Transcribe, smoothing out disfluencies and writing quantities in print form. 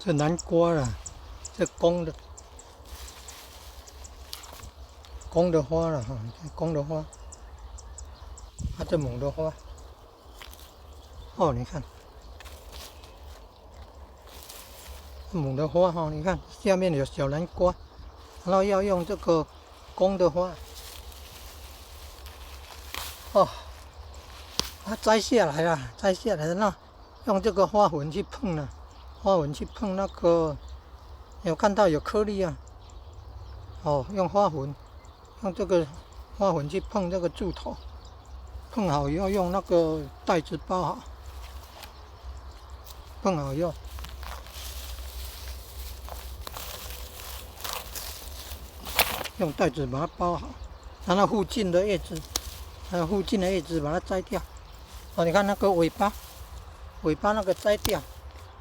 这南瓜啦，这公的花了哈，公的花，啊，这母的花。哦，你看，母的花哈，你看下面有小南瓜，然后要用这个公的花。哦，它摘下来了，摘下来了，用这个花粉去碰了，花粉去碰那个，有看到有颗粒啊。哦，用花粉，用这个花粉去碰这个柱头，碰好以后用那个袋子包好，碰好以后，用袋子把它包好，然后附近的叶子，还有附近的叶子把它摘掉。哦，你看那个尾巴那个摘掉。